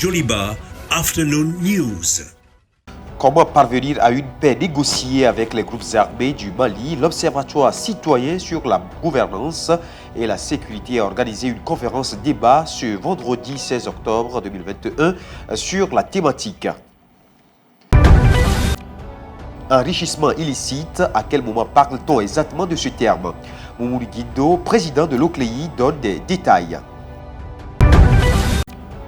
Joliba Afternoon News. Comment parvenir à une paix négociée avec les groupes armés du Mali? L'Observatoire citoyen sur la gouvernance et la sécurité a organisé une conférence débat ce vendredi 16 octobre 2021 sur la thématique. Enrichissement illicite, à quel moment parle-t-on exactement de ce terme? Moumouni Guindo, président de l'OCLEI, donne des détails.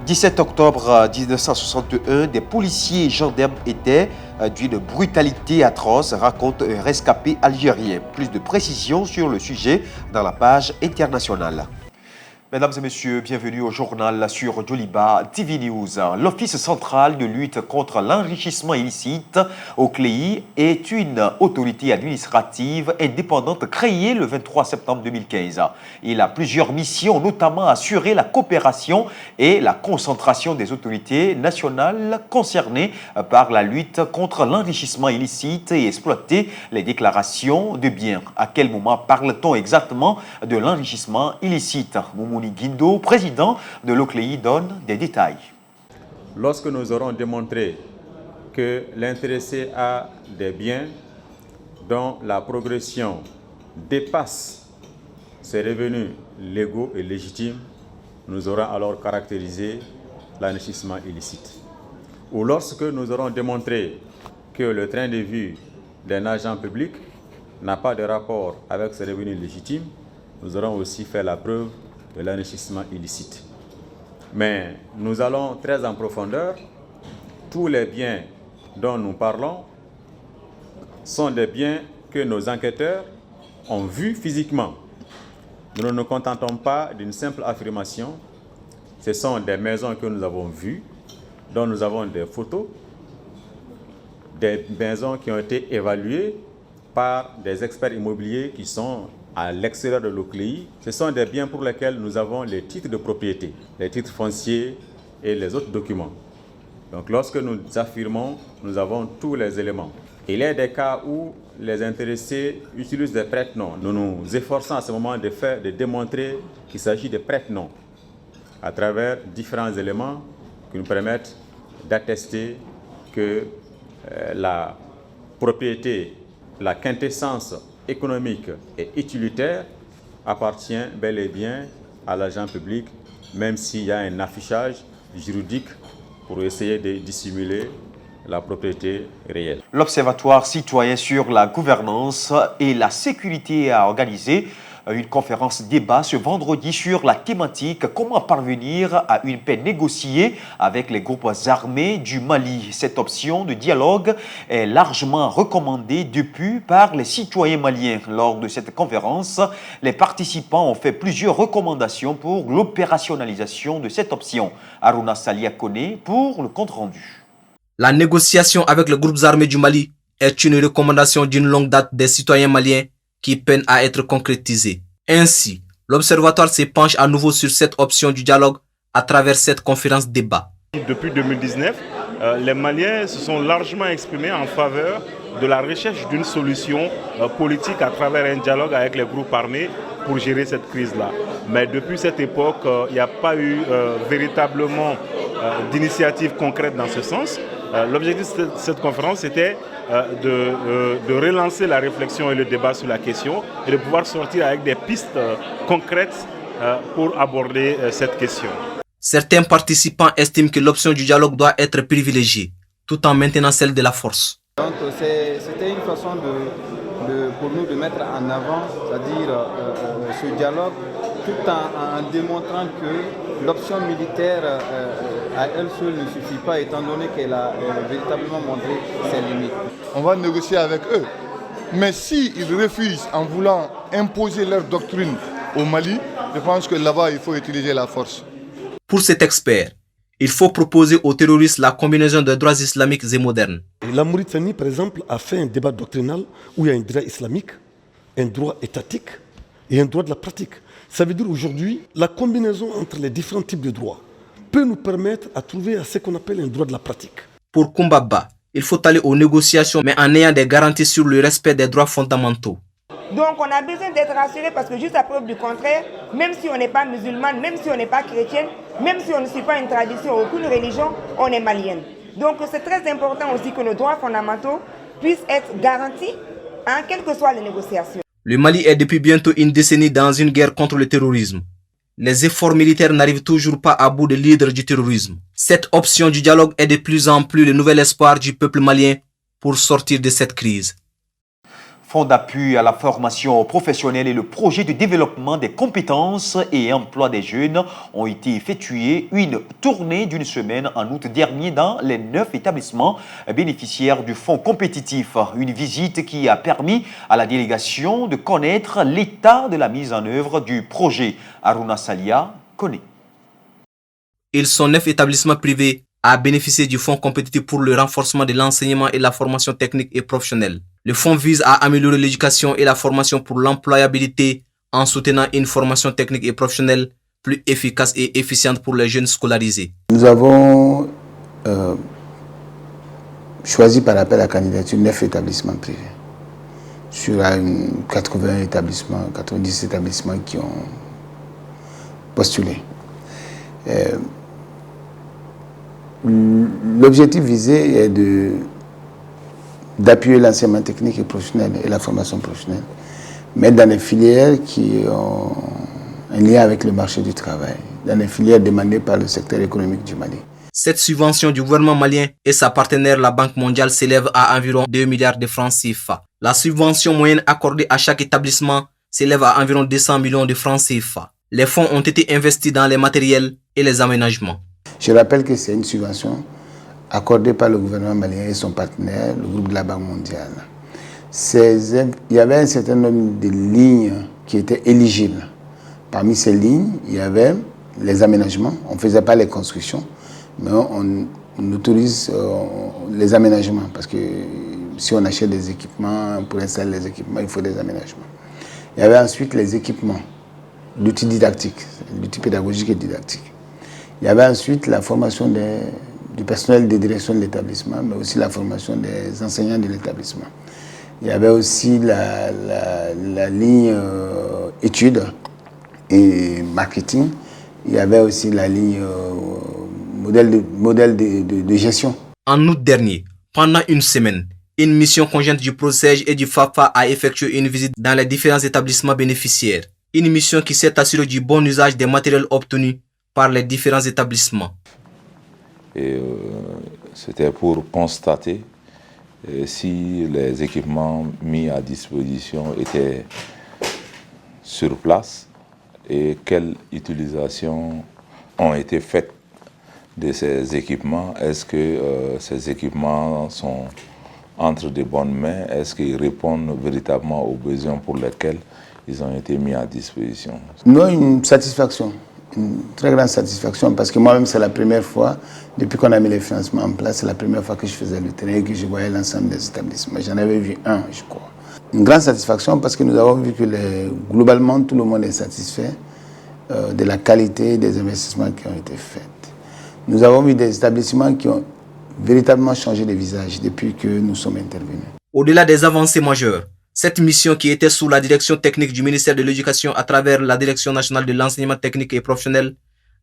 17 octobre 1961, des policiers et gendarmes étaient d'une brutalité atroce, raconte un rescapé algérien. Plus de précisions sur le sujet dans la page internationale. Mesdames et messieurs, bienvenue au journal sur Joliba TV News. L'Office central de lutte contre l'enrichissement illicite, OCLEI, est une autorité administrative indépendante créée le 23 septembre 2015. Il a plusieurs missions, notamment assurer la coopération et la concentration des autorités nationales concernées par la lutte contre l'enrichissement illicite et exploiter les déclarations de biens. À quel moment parle-t-on exactement de l'enrichissement illicite? Moumouni Guindo, président de l'OCLEI, donne des détails. Lorsque nous aurons démontré que l'intéressé a des biens dont la progression dépasse ses revenus légaux et légitimes, nous aurons alors caractérisé l'enrichissement illicite. Ou lorsque nous aurons démontré que le train de vie d'un agent public n'a pas de rapport avec ses revenus légitimes, nous aurons aussi fait la preuve de l'enrichissement illicite. Mais nous allons très en profondeur. Tous les biens dont nous parlons sont des biens que nos enquêteurs ont vus physiquement. Nous ne nous contentons pas d'une simple affirmation. Ce sont des maisons que nous avons vues, dont nous avons des photos, des maisons qui ont été évaluées par des experts immobiliers qui sont à l'extérieur de l'OCLEI. Ce sont des biens pour lesquels nous avons les titres de propriété, les titres fonciers et les autres documents. Donc lorsque nous affirmons, nous avons tous les éléments. Il y a des cas où les intéressés utilisent des prête-noms. Nous nous efforçons à ce moment de démontrer qu'il s'agit de prête-noms à travers différents éléments qui nous permettent d'attester que la propriété, la quintessence économique et utilitaire appartient bel et bien à l'agent public, même s'il y a un affichage juridique pour essayer de dissimuler la propriété réelle. L'Observatoire citoyen sur la gouvernance et la sécurité a organisé une conférence débat ce vendredi sur la thématique « Comment parvenir à une paix négociée avec les groupes armés du Mali ». Cette option de dialogue est largement recommandée depuis par les citoyens maliens. Lors de cette conférence, les participants ont fait plusieurs recommandations pour l'opérationnalisation de cette option. Aruna Salia Kone pour le compte-rendu. La négociation avec les groupes armés du Mali est une recommandation d'une longue date des citoyens maliens qui peine à être concrétisée. Ainsi, l'Observatoire se penche à nouveau sur cette option du dialogue à travers cette conférence débat. Depuis 2019, les Maliens se sont largement exprimés en faveur de la recherche d'une solution politique à travers un dialogue avec les groupes armés pour gérer cette crise-là. Mais depuis cette époque, il n'y a pas eu véritablement d'initiative concrète dans ce sens. L'objectif de cette conférence était de relancer la réflexion et le débat sur la question et de pouvoir sortir avec des pistes concrètes pour aborder cette question. Certains participants estiment que l'option du dialogue doit être privilégiée, tout en maintenant celle de la force. Donc c'était une façon pour nous de mettre en avant, c'est-à-dire ce dialogue, tout en démontrant que l'option militaire à elle seule ne suffit pas, étant donné qu'elle a véritablement montré ses limites. On va négocier avec eux. Mais s'ils refusent en voulant imposer leur doctrine au Mali, je pense que là-bas, il faut utiliser la force. Pour cet expert, il faut proposer aux terroristes la combinaison de droits islamiques et modernes. La Mauritanie, par exemple, a fait un débat doctrinal où il y a un droit islamique, un droit étatique et un droit de la pratique. Ça veut dire aujourd'hui, la combinaison entre les différents types de droits peut nous permettre à trouver ce qu'on appelle un droit de la pratique. Pour Kumbaba, il faut aller aux négociations mais en ayant des garanties sur le respect des droits fondamentaux. Donc on a besoin d'être rassuré parce que jusqu'à preuve du contraire, même si on n'est pas musulmane, même si on n'est pas chrétienne, même si on ne suit pas une tradition ou aucune religion, on est malienne. Donc c'est très important aussi que nos droits fondamentaux puissent être garantis, quelles que soient les négociations. Le Mali est depuis bientôt une décennie dans une guerre contre le terrorisme. Les efforts militaires n'arrivent toujours pas à bout de l'hydre du terrorisme. Cette option du dialogue est de plus en plus le nouvel espoir du peuple malien pour sortir de cette crise. Fonds d'appui à la formation professionnelle et le projet de développement des compétences et emploi des jeunes ont été effectués une tournée d'une semaine en août dernier dans les 9 établissements bénéficiaires du fonds compétitif. Une visite qui a permis à la délégation de connaître l'état de la mise en œuvre du projet. Aruna Salia connaît. Ils sont 9 établissements privés à bénéficier du fonds compétitif pour le renforcement de l'enseignement et la formation technique et professionnelle. Le fonds vise à améliorer l'éducation et la formation pour l'employabilité en soutenant une formation technique et professionnelle plus efficace et efficiente pour les jeunes scolarisés. Nous avons choisi par appel à candidature 9 établissements privés sur 80 établissements, 90 établissements qui ont postulé. L'objectif visé est d'appuyer l'enseignement technique et professionnel et la formation professionnelle, mais dans les filières qui ont un lien avec le marché du travail, dans les filières demandées par le secteur économique du Mali. Cette subvention du gouvernement malien et sa partenaire, la Banque mondiale, s'élève à environ 2 milliards de francs CFA. La subvention moyenne accordée à chaque établissement s'élève à environ 200 millions de francs CFA. Les fonds ont été investis dans les matériels et les aménagements. Je rappelle que c'est une subvention accordée par le gouvernement malien et son partenaire, le groupe de la Banque mondiale. Il y avait un certain nombre de lignes qui étaient éligibles. Parmi ces lignes, il y avait les aménagements. On ne faisait pas les constructions, mais on autorise les aménagements parce que si on achète des équipements, pour installer les équipements, il faut des aménagements. Il y avait ensuite les équipements, l'outil didactique, l'outil pédagogique et didactique. Il y avait ensuite la formation du personnel de direction de l'établissement, mais aussi la formation des enseignants de l'établissement. Il y avait aussi la ligne études et marketing. Il y avait aussi la ligne modèle de gestion. En août dernier, pendant une semaine, une mission conjointe du PROSEJ et du FAFA a effectué une visite dans les différents établissements bénéficiaires. Une mission qui s'est assurée du bon usage des matériels obtenus par les différents établissements. C'était pour constater si les équipements mis à disposition étaient sur place et quelle utilisation ont été faites de ces équipements. Est-ce que ces équipements sont entre de bonnes mains? Est-ce qu'ils répondent véritablement aux besoins pour lesquels ils ont été mis à disposition? Nous avons une satisfaction, une très grande satisfaction, parce que moi-même, c'est la première fois, depuis qu'on a mis les financements en place, c'est la première fois que je faisais le terrain et que je voyais l'ensemble des établissements. J'en avais vu un, je crois. Une grande satisfaction parce que nous avons vu que globalement, tout le monde est satisfait de la qualité des investissements qui ont été faits. Nous avons vu des établissements qui ont véritablement changé de visage depuis que nous sommes intervenus. Au-delà des avancées majeures, cette mission qui était sous la direction technique du ministère de l'Éducation à travers la Direction nationale de l'enseignement technique et professionnel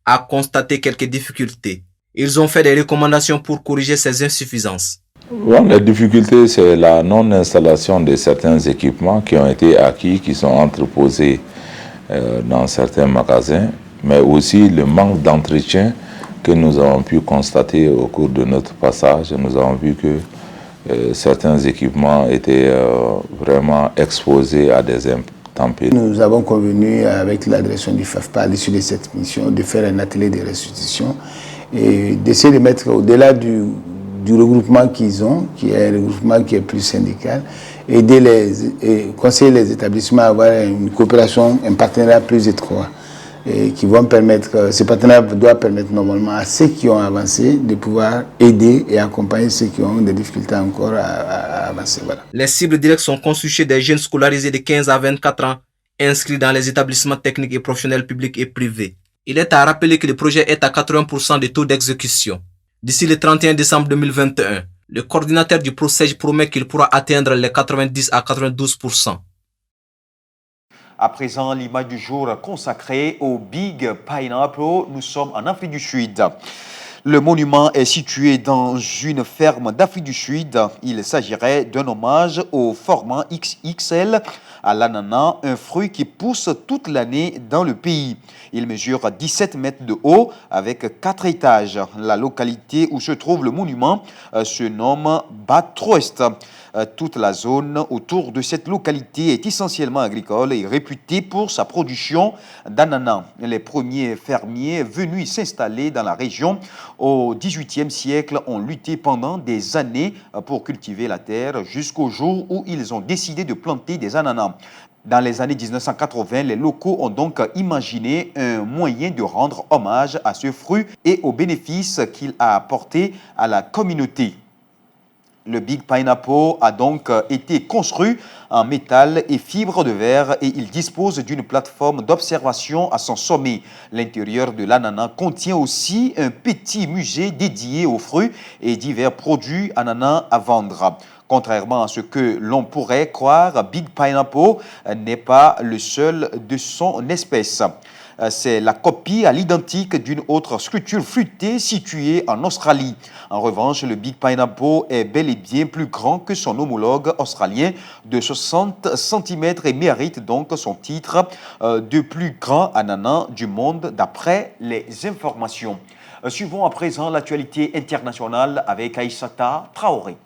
a constaté quelques difficultés. Ils ont fait des recommandations pour corriger ces insuffisances. Bon, les difficultés, c'est la non-installation de certains équipements qui ont été acquis, qui sont entreposés dans certains magasins, mais aussi le manque d'entretien que nous avons pu constater au cours de notre passage. Nous avons vu que certains équipements étaient vraiment exposés à des intempéries. Nous avons convenu avec la direction du FAFPA à l'issue de cette mission de faire un atelier de restitution et d'essayer de mettre au-delà du regroupement qu'ils ont, qui est un regroupement qui est plus syndical, et conseiller les établissements à avoir une coopération, un partenariat plus étroit. Et qui vont permettre, ce partenariat doit permettre normalement à ceux qui ont avancé de pouvoir aider et accompagner ceux qui ont des difficultés encore à avancer. Voilà. Les cibles directes sont constituées des jeunes scolarisés de 15 à 24 ans inscrits dans les établissements techniques et professionnels publics et privés. Il est à rappeler que le projet est à 80% de taux d'exécution. D'ici le 31 décembre 2021, le coordinateur du PROSEJ promet qu'il pourra atteindre les 90 à 92%. À présent, l'image du jour consacrée au Big Pineapple. Nous sommes en Afrique du Sud. Le monument est situé dans une ferme d'Afrique du Sud. Il s'agirait d'un hommage au format XXL à l'ananas, un fruit qui pousse toute l'année dans le pays. Il mesure 17 mètres de haut avec 4 étages. La localité où se trouve le monument se nomme Bathurst. Toute la zone autour de cette localité est essentiellement agricole et réputée pour sa production d'ananas. Les premiers fermiers venus s'installer dans la région au XVIIIe siècle ont lutté pendant des années pour cultiver la terre jusqu'au jour où ils ont décidé de planter des ananas. Dans les années 1980, les locaux ont donc imaginé un moyen de rendre hommage à ce fruit et aux bénéfices qu'il a apporté à la communauté. Le Big Pineapple a donc été construit en métal et fibre de verre et il dispose d'une plateforme d'observation à son sommet. L'intérieur de l'ananas contient aussi un petit musée dédié aux fruits et divers produits ananas à vendre. Contrairement à ce que l'on pourrait croire, Big Pineapple n'est pas le seul de son espèce. C'est la copie à l'identique d'une autre structure fruitée située en Australie. En revanche, le Big Pineapple est bel et bien plus grand que son homologue australien de 60 cm et mérite donc son titre de plus grand ananas du monde d'après les informations. Suivons à présent l'actualité internationale avec Aïssata Traoré.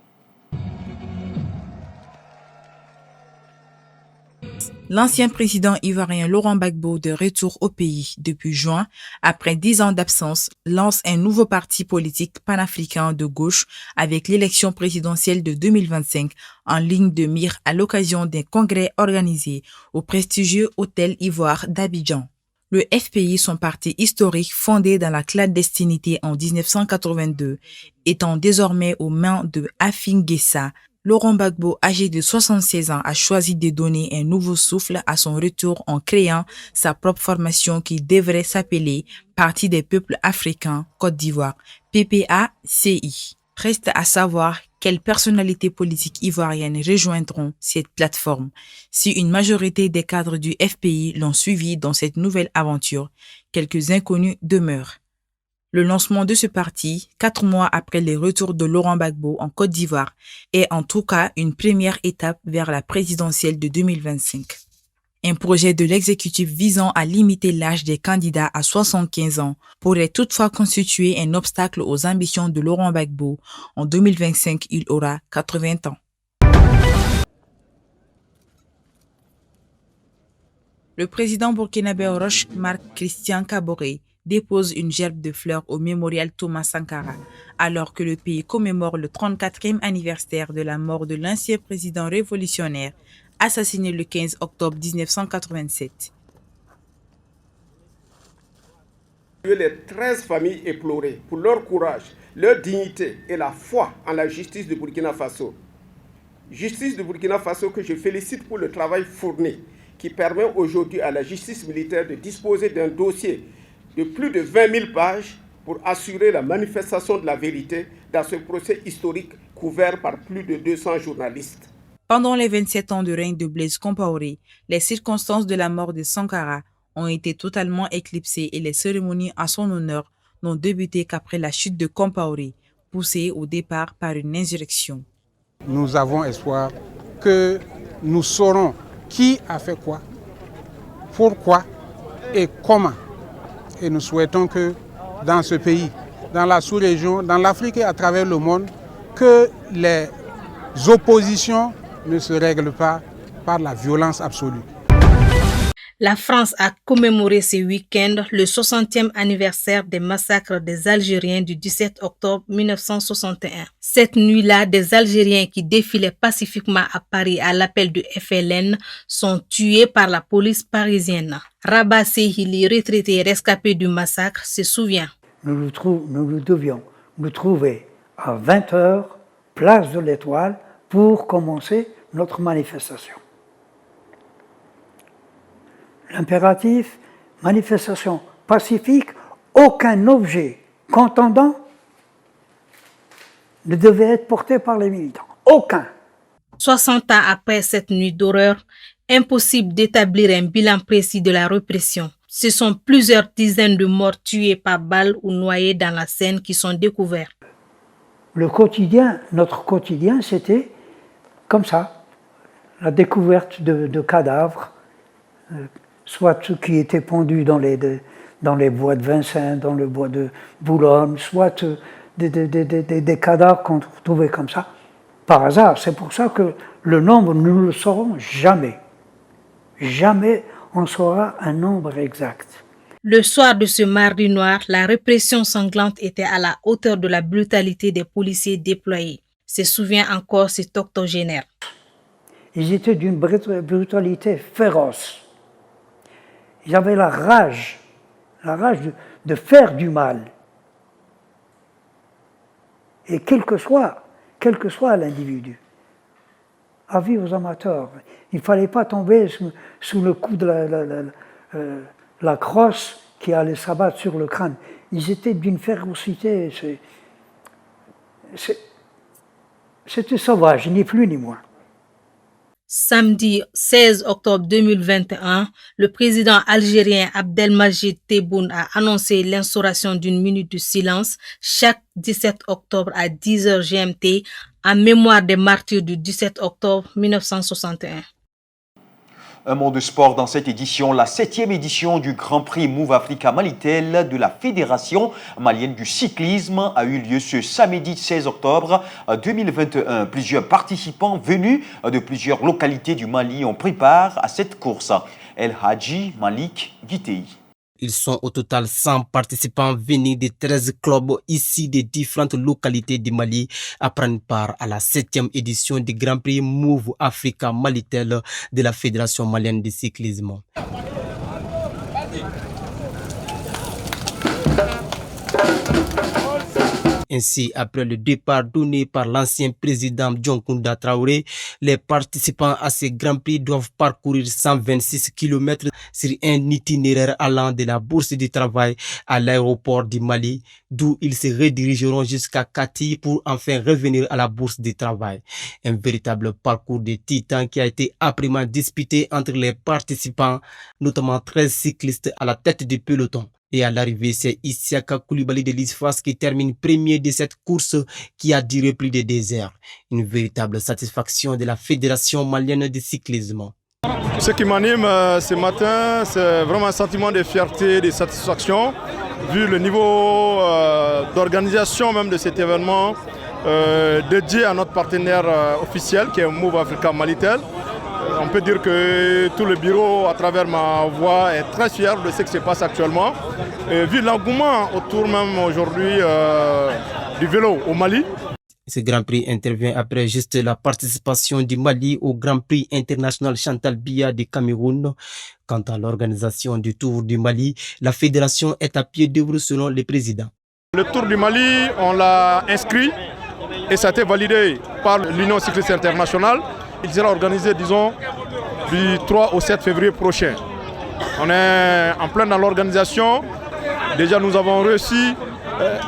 L'ancien président ivoirien Laurent Gbagbo, de retour au pays depuis juin, après 10 ans d'absence, lance un nouveau parti politique panafricain de gauche avec l'élection présidentielle de 2025 en ligne de mire à l'occasion d'un congrès organisé au prestigieux Hôtel Ivoire d'Abidjan. Le FPI, son parti historique fondé dans la clandestinité en 1982, étant désormais aux mains de Afin Guessa, Laurent Gbagbo, âgé de 76 ans, a choisi de donner un nouveau souffle à son retour en créant sa propre formation qui devrait s'appeler Parti des peuples africains Côte d'Ivoire, PPACI. Reste à savoir quelles personnalités politiques ivoiriennes rejoindront cette plateforme. Si une majorité des cadres du FPI l'ont suivi dans cette nouvelle aventure, quelques inconnus demeurent. Le lancement de ce parti, 4 mois après le retour de Laurent Gbagbo en Côte d'Ivoire, est en tout cas une première étape vers la présidentielle de 2025. Un projet de l'exécutif visant à limiter l'âge des candidats à 75 ans pourrait toutefois constituer un obstacle aux ambitions de Laurent Gbagbo. En 2025, il aura 80 ans. Le président burkinabé Roch Marc Christian Kaboré dépose une gerbe de fleurs au mémorial Thomas Sankara, alors que le pays commémore le 34e anniversaire de la mort de l'ancien président révolutionnaire, assassiné le 15 octobre 1987. Les 13 familles éplorées pour leur courage, leur dignité et la foi en la justice de Burkina Faso. Justice de Burkina Faso que je félicite pour le travail fourni qui permet aujourd'hui à la justice militaire de disposer d'un dossier de plus de 20 000 pages pour assurer la manifestation de la vérité dans ce procès historique couvert par plus de 200 journalistes. Pendant les 27 ans de règne de Blaise Compaoré, les circonstances de la mort de Sankara ont été totalement éclipsées et les cérémonies en son honneur n'ont débuté qu'après la chute de Compaoré, poussée au départ par une insurrection. Nous avons espoir que nous saurons qui a fait quoi, pourquoi et comment. Et nous souhaitons que dans ce pays, dans la sous-région, dans l'Afrique et à travers le monde, que les oppositions ne se règlent pas par la violence absolue. La France a commémoré ce week-end le 60e anniversaire des massacres des Algériens du 17 octobre 1961. Cette nuit-là, des Algériens qui défilaient pacifiquement à Paris à l'appel de FLN sont tués par la police parisienne. Rabat Sehili, retraité et rescapé du massacre, se souvient. Nous devions nous trouver à 20h, place de l'Étoile, pour commencer notre manifestation. L'impératif, manifestation pacifique, aucun objet contondant ne devait être porté par les militants. Aucun. 60 ans après cette nuit d'horreur, impossible d'établir un bilan précis de la répression. Ce sont plusieurs dizaines de morts tués par balles ou noyés dans la Seine qui sont découverts. Le quotidien, notre quotidien, c'était comme ça. La découverte de cadavres, soit ceux qui étaient pendus dans les bois de Vincennes, dans le bois de Boulogne, soit des cadavres qu'on trouvait comme ça, par hasard. C'est pour ça que le nombre, nous ne le saurons jamais. Jamais on saura un nombre exact. Le soir de ce mardi noir, la répression sanglante était à la hauteur de la brutalité des policiers déployés. Se souvient encore cet octogénaire. Ils étaient d'une brutalité féroce. Ils avaient la rage de faire du mal. Et quel que soit l'individu. Avis aux amateurs. Il ne fallait pas tomber sous le coup de la crosse qui allait s'abattre sur le crâne. Ils étaient d'une férocité. C'était sauvage, ni plus ni moins. Samedi 16 octobre 2021, le président algérien Abdelmadjid Tebboune a annoncé l'instauration d'une minute de silence chaque 17 octobre à 10h GMT en mémoire des martyrs du 17 octobre 1961. Un mot de sport dans cette édition, la 7e édition du Grand Prix Move Africa Malitel de la Fédération malienne du cyclisme a eu lieu ce samedi 16 octobre 2021. Plusieurs participants venus de plusieurs localités du Mali ont pris part à cette course. El Hadji Malik Guitei. Ils sont au total 100 participants venus de 13 clubs ici des différentes localités du Mali à prendre part à la 7e édition du Grand Prix Move Africa Malitel de la Fédération malienne de cyclisme. Ainsi, après le départ donné par l'ancien président Dioncounda Traoré, les participants à ce Grand Prix doivent parcourir 126 km sur un itinéraire allant de la Bourse du Travail à l'aéroport du Mali, d'où ils se redirigeront jusqu'à Kati pour enfin revenir à la Bourse du Travail. Un véritable parcours de titans qui a été âprement disputé entre les participants, notamment 13 cyclistes à la tête du peloton. Et à l'arrivée, c'est Isiaka Koulibaly de l'ISFAS qui termine premier de cette course qui a duré plus de 2 heures. Une véritable satisfaction de la Fédération malienne de cyclisme. Ce qui m'anime ce matin, c'est vraiment un sentiment de fierté, de satisfaction, vu le niveau d'organisation même de cet événement dédié à notre partenaire officiel qui est Move Africa Malitel. On peut dire que tout le bureau, à travers ma voix, est très fier de ce qui se passe actuellement. Et vu l'engouement autour même aujourd'hui du vélo au Mali. Ce Grand Prix intervient après juste la participation du Mali au Grand Prix international Chantal Biya du Cameroun. Quant à l'organisation du Tour du Mali, la fédération est à pied d'œuvre selon le président. Le Tour du Mali, on l'a inscrit et ça a été validé par l'Union cycliste internationale. Il sera organisé, disons, du 3 au 7 février prochain. On est en plein dans l'organisation. Déjà, nous avons reçu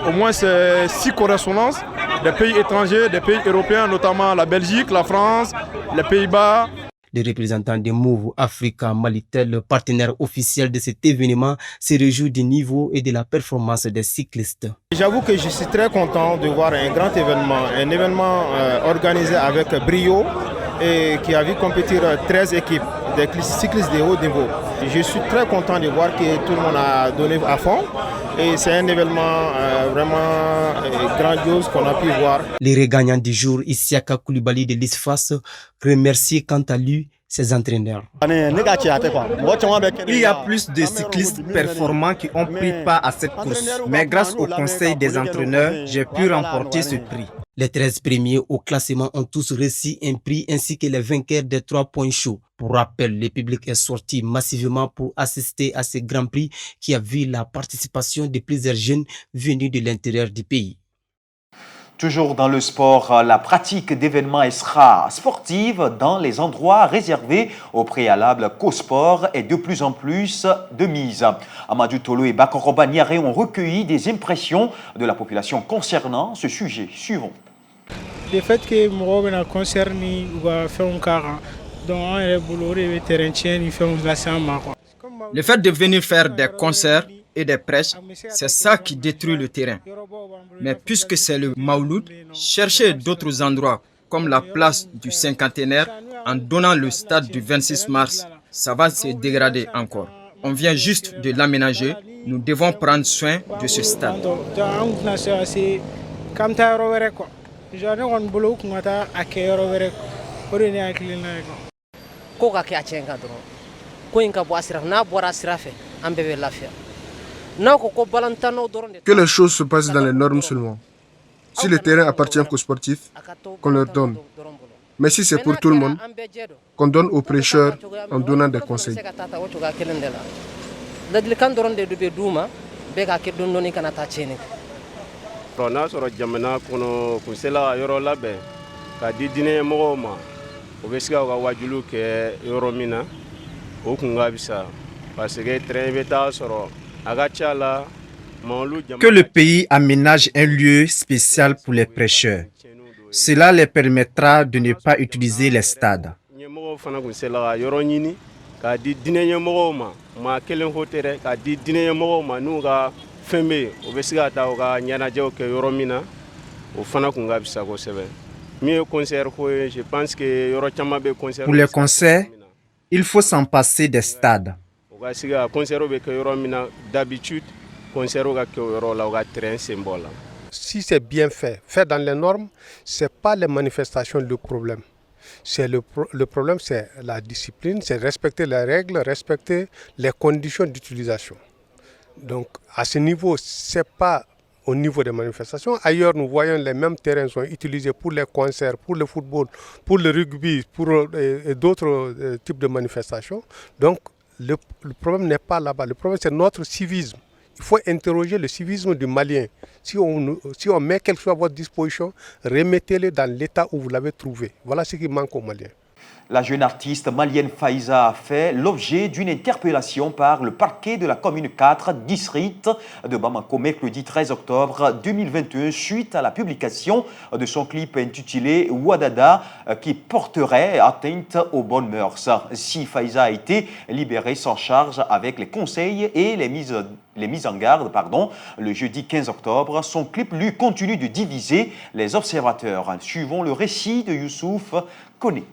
au moins 6 correspondances des pays étrangers, des pays européens, notamment la Belgique, la France, les Pays-Bas. Les représentants de Move Africa Malitel, le partenaire officiel de cet événement, se réjouit du niveau et de la performance des cyclistes. J'avoue que je suis très content de voir un événement organisé avec brio et qui a vu compétir 13 équipes des cyclistes de haut niveau. Je suis très content de voir que tout le monde a donné à fond et c'est un événement vraiment grandiose qu'on a pu voir. Les regagnants du jour, Isiaka Koulibaly de l'ISFAS, remercie quant à lui ses entraîneurs. Il y a plus de cyclistes performants qui ont pris part à cette course, mais grâce au conseil des entraîneurs, j'ai pu remporter ce prix. Les 13 premiers au classement ont tous reçu un prix ainsi que les vainqueurs des 3 points chauds. Pour rappel, le public est sorti massivement pour assister à ce Grand Prix qui a vu la participation de plusieurs jeunes venus de l'intérieur du pays. Toujours dans le sport, la pratique d'événements extra-sportifs dans les endroits réservés au préalable qu'au sport est de plus en plus de mise. Amadou Tolo et Bakoroba Niaré ont recueilli des impressions de la population concernant ce sujet. Suivons. Le fait que mɔgɔw bɛna concert ni u ka fɛnw k'a kan donc an yɛrɛ bolo o de bɛ terrain tiɲɛ ni fɛnw lase an ma quoi. Le fait de venir faire des concerts et des prêches, c'est ça qui détruit le terrain. Mais puisque c'est le Maouloud, cherchez d'autres endroits comme la place du cinquantenaire en donnant le stade du 26 mars, ça va se dégrader encore. On vient juste de l'aménager, nous devons prendre soin de ce stade. Que les choses se passent dans les normes seulement. Si le terrain appartient qu'aux sportifs, qu'on leur donne. Mais si c'est pour tout le monde, qu'on donne aux prêcheurs en donnant des conseils. Que le pays aménage un lieu spécial pour les prêcheurs. Cela les permettra de ne pas utiliser les stades. Pour les concerts, il faut s'en passer des stades. Si c'est bien fait dans les normes, ce n'est pas les manifestations le problème. Le problème, c'est la discipline, c'est respecter les règles, respecter les conditions d'utilisation. Donc, à ce niveau, ce n'est pas au niveau des manifestations. Ailleurs, nous voyons les mêmes terrains sont utilisés pour les concerts, pour le football, pour le rugby, pour d'autres types de manifestations. Donc, le problème n'est pas là-bas. Le problème, c'est notre civisme. Il faut interroger le civisme du Malien. Si on met quelque chose à votre disposition, remettez-le dans l'état où vous l'avez trouvé. Voilà ce qui manque aux Maliens. La jeune artiste malienne Faiza a fait l'objet d'une interpellation par le parquet de la commune 4 district de Bamako mercredi 13 octobre 2021 suite à la publication de son clip intitulé Ouadada qui porterait atteinte aux bonnes mœurs. Si Faiza a été libérée sans charge avec les conseils et les mises en garde, le jeudi 15 octobre, son clip lui continue de diviser les observateurs. Suivons le récit de Youssouf Koné.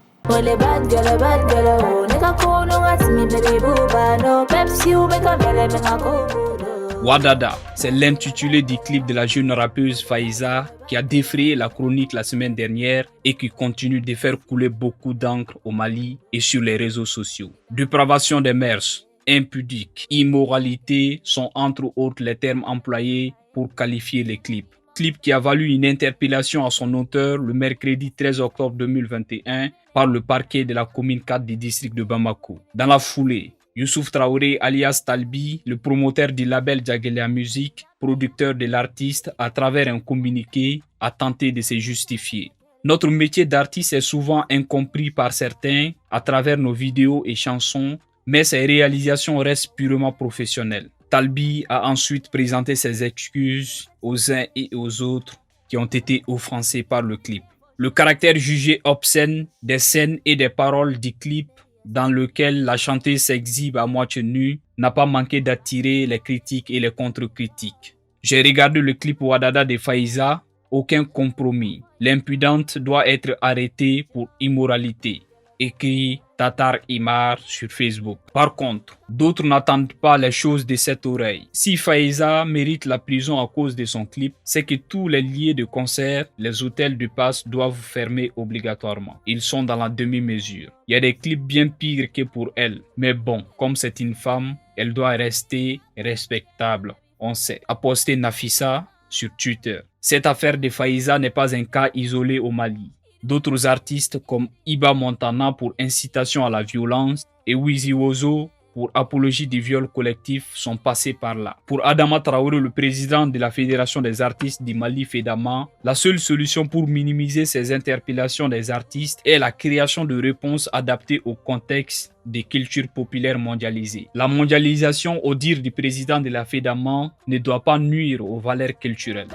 Ouadada, c'est l'intitulé du clip de la jeune rappeuse Faiza qui a défrayé la chronique la semaine dernière et qui continue de faire couler beaucoup d'encre au Mali et sur les réseaux sociaux. Dépravation des mœurs, impudique, immoralité sont entre autres les termes employés pour qualifier les clips. Clip qui a valu une interpellation à son auteur le mercredi 13 octobre 2021 par le parquet de la commune 4 du district de Bamako. Dans la foulée, Youssouf Traoré alias Talbi, le promoteur du label Djagelia Music, producteur de l'artiste, à travers un communiqué, a tenté de se justifier. Notre métier d'artiste est souvent incompris par certains à travers nos vidéos et chansons, mais ses réalisations restent purement professionnelles. Talbi a ensuite présenté ses excuses aux uns et aux autres qui ont été offensés par le clip. Le caractère jugé obscène des scènes et des paroles du clip dans lequel la chanteuse s'exhibe à moitié nue n'a pas manqué d'attirer les critiques et les contre-critiques. J'ai regardé le clip Ouadada de Faiza, aucun compromis. L'impudente doit être arrêtée pour immoralité. Écrit Tatar Imar sur Facebook. Par contre, d'autres n'attendent pas les choses de cette oreille. Si Faiza mérite la prison à cause de son clip, c'est que tous les lieux de concert, les hôtels de passe doivent fermer obligatoirement. Ils sont dans la demi-mesure. Il y a des clips bien pires que pour elle. Mais bon, comme c'est une femme, elle doit rester respectable. On sait. A posté Nafissa sur Twitter. Cette affaire de Faiza n'est pas un cas isolé au Mali. D'autres artistes comme Iba Montana pour incitation à la violence et Wizi Wozo pour apologie des viols collectifs sont passés par là. Pour Adama Traoré, le président de la Fédération des artistes du Mali, FEDAMA, la seule solution pour minimiser ces interpellations des artistes est la création de réponses adaptées au contexte des cultures populaires mondialisées. La mondialisation, au dire du président de la FEDAMA, ne doit pas nuire aux valeurs culturelles.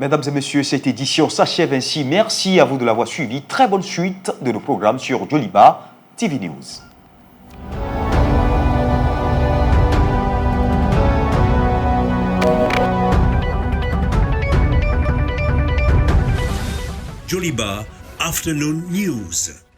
Mesdames et messieurs, cette édition s'achève ainsi. Merci à vous de l'avoir suivi. Très bonne suite de nos programmes sur Joliba TV News. Joliba Afternoon News.